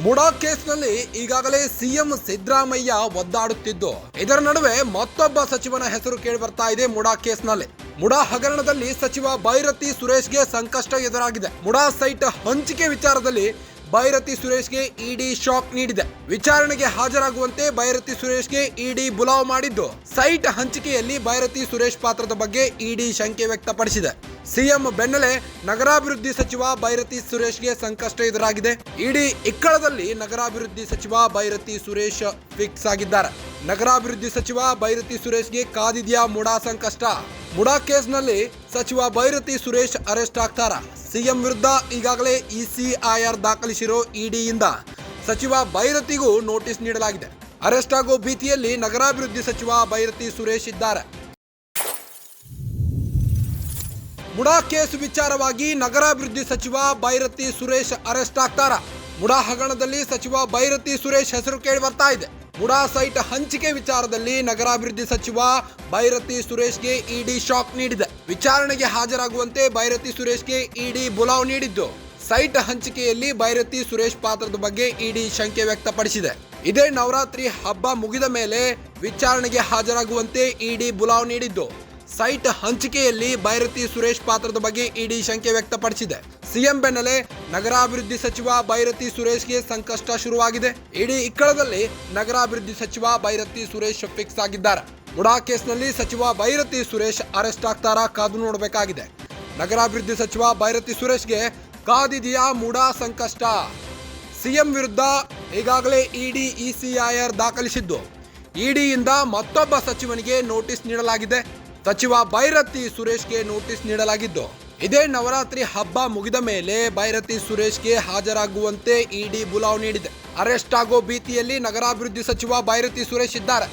ಮುಡಾ ಕೇಸ್ನಲ್ಲಿ ಈಗಾಗಲೇ ಸಿಎಂ ಸಿದ್ದರಾಮಯ್ಯ ಒದ್ದಾಡುತ್ತಿದ್ದು, ಇದರ ನಡುವೆ ಮತ್ತೊಬ್ಬ ಸಚಿವನ ಹೆಸರು ಕೇಳಿ ಬರ್ತಾ ಇದೆ. ಮುಡಾ ಕೇಸ್ನಲ್ಲಿ ಮುಡಾ ಹಗರಣದಲ್ಲಿ ಸಚಿವ ಬೈರತಿ ಸುರೇಶ್ಗೆ ಸಂಕಷ್ಟ ಎದುರಾಗಿದೆ. ಮುಡಾ ಸೈಟ್ ಹಂಚಿಕೆ ವಿಚಾರದಲ್ಲಿ ಬೈರತಿ ಸುರೇಶ್ಗೆ ಇಡಿ ಶಾಕ್ ನೀಡಿದೆ. ವಿಚಾರಣೆಗೆ ಹಾಜರಾಗುವಂತೆ ಬೈರತಿ ಸುರೇಶ್ಗೆ ಇಡಿ ಬುಲಾವ್ ಮಾಡಿದ್ದು, ಸೈಟ್ ಹಂಚಿಕೆಯಲ್ಲಿ ಬೈರತಿ ಸುರೇಶ್ ಪಾತ್ರದ ಬಗ್ಗೆ ಇಡಿ ಶಂಕೆ ವ್ಯಕ್ತಪಡಿಸಿದೆ. ಸಿಎಂ ಬೆನ್ನಲ್ಲೇ ನಗರಾಭಿವೃದ್ಧಿ ಸಚಿವ ಬೈರತಿ ಸುರೇಶ್ಗೆ ಸಂಕಷ್ಟ ಎದುರಾಗಿದೆ. ಇಡಿ ಇಕ್ಕಳದಲ್ಲಿ ನಗರಾಭಿವೃದ್ಧಿ ಸಚಿವ ಬೈರತಿ ಸುರೇಶ್ ಫಿಕ್ಸ್ ಆಗಿದ್ದಾರೆ. ನಗರಾಭಿವೃದ್ಧಿ ಸಚಿವ ಬೈರತಿ ಸುರೇಶ್ಗೆ ಕಾದಿದೆಯಾ ಮುಡಾ ಸಂಕಷ್ಟ? ಮುಡಾ ಕೇಸ್ನಲ್ಲಿ ಸಚಿವ ಬೈರತಿ ಸುರೇಶ್ ಅರೆಸ್ಟ್ ಆಗ್ತಾರಾ? ಸಿಎಂ ವಿರುದ್ಧ ಈಗಾಗಲೇ ಇಸಿಐಆರ್ ದಾಖಲಿಸಿರೋ ಇಡಿಯಿಂದ ಸಚಿವ ಬೈರತಿಗೂ ನೋಟಿಸ್ ನೀಡಲಾಗಿದೆ. ಅರೆಸ್ಟ್ ಆಗೋ ಭೀತಿಯಲ್ಲಿ ನಗರಾಭಿವೃದ್ಧಿ ಸಚಿವ ಬೈರತಿ ಸುರೇಶ್ ಇದ್ದಾರೆ. ಮುಡಾ ಕೇಸ್ ವಿಚಾರವಾಗಿ ನಗರಾಭಿವೃದ್ಧಿ ಸಚಿವ ಬೈರತಿ ಸುರೇಶ್ ಅರೆಸ್ಟ್ ಆಗ್ತಾರಾ? ಮುಡಾ ಹಗರಣದಲ್ಲಿ ಸಚಿವ ಬೈರತಿ ಸುರೇಶ್ ಹೆಸರು ಕೇಳಿ ಬರ್ತಾ ಇದೆ. ಮುಡಾ ಸೈಟ್ ಹಂಚಿಕೆ ವಿಚಾರದಲ್ಲಿ ನಗರಾಭಿವೃದ್ಧಿ ಸಚಿವ ಬೈರತಿ ಸುರೇಶ್ಗೆ ಇಡಿ ಶಾಕ್ ನೀಡಿದೆ. ವಿಚಾರಣೆಗೆ ಹಾಜರಾಗುವಂತೆ ಬೈರತಿ ಸುರೇಶ್ಗೆ ಇಡಿ ಬುಲಾವ್ ನೀಡಿದ್ದು, ಸೈಟ್ ಹಂಚಿಕೆಯಲ್ಲಿ ಬೈರತಿ ಸುರೇಶ್ ಪಾತ್ರದ ಬಗ್ಗೆ ಇಡಿ ಶಂಕೆ ವ್ಯಕ್ತಪಡಿಸಿದೆ. ಇದೇ ನವರಾತ್ರಿ ಹಬ್ಬ ಮುಗಿದ ಮೇಲೆ ವಿಚಾರಣೆಗೆ ಹಾಜರಾಗುವಂತೆ ಇಡಿ ಬುಲಾವ್ ನೀಡಿದ್ದು, ಸೈಟ್ ಹಂಚಿಕೆಯಲ್ಲಿ ಬೈರತಿ ಸುರೇಶ್ ಪಾತ್ರದ ಬಗ್ಗೆ ಇಡಿ ಶಂಕೆ ವ್ಯಕ್ತಪಡಿಸಿದೆ. ಸಿಎಂ ಬೆನ್ನಲ್ಲೇ ನಗರಾಭಿವೃದ್ಧಿ ಸಚಿವ ಬೈರತಿ ಸುರೇಶ್ಗೆ ಸಂಕಷ್ಟ ಶುರುವಾಗಿದೆ. ಇಡಿ ಇಕ್ಕಳದಲ್ಲಿ ನಗರಾಭಿವೃದ್ಧಿ ಸಚಿವ ಬೈರತಿ ಸುರೇಶ್ ಫಿಕ್ಸ್ ಆಗಿದ್ದಾರೆ. ಮುಡಾ ಕೇಸ್ನಲ್ಲಿ ಸಚಿವ ಬೈರತಿ ಸುರೇಶ್ ಅರೆಸ್ಟ್ ಆಗ್ತಾರಾ? ಕಾದು ನೋಡಬೇಕಾಗಿದೆ. ನಗರಾಭಿವೃದ್ಧಿ ಸಚಿವ ಬೈರತಿ ಸುರೇಶ್ಗೆ ಕಾದಿದೆಯಾ ಮುಡಾ ಸಂಕಷ್ಟ? ಸಿಎಂ ವಿರುದ್ಧ ಈಗಾಗಲೇ ಇಡಿ ಇಸಿಐಆರ್ ದಾಖಲಿಸಿದ್ದು, ಇಡಿಯಿಂದ ಮತ್ತೊಬ್ಬ ಸಚಿವನಿಗೆ ನೋಟಿಸ್ ನೀಡಲಾಗಿದೆ. ಸಚಿವ ಬೈರತಿ ಸುರೇಶ್ಗೆ ನೋಟಿಸ್ ನೀಡಲಾಗಿದ್ದು, ಇದೇ ನವರಾತ್ರಿ ಹಬ್ಬ ಮುಗಿದ ಮೇಲೆ ಬೈರತಿ ಸುರೇಶ್ಗೆ ಹಾಜರಾಗುವಂತೆ ಇಡಿ ಬುಲಾವ್ ನೀಡಿದೆ. ಅರೆಸ್ಟ್ ಆಗೋ ಭೀತಿಯಲ್ಲಿ ನಗರಾಭಿವೃದ್ಧಿ ಸಚಿವ ಬೈರತಿ ಸುರೇಶ್ ಇದ್ದಾರೆ.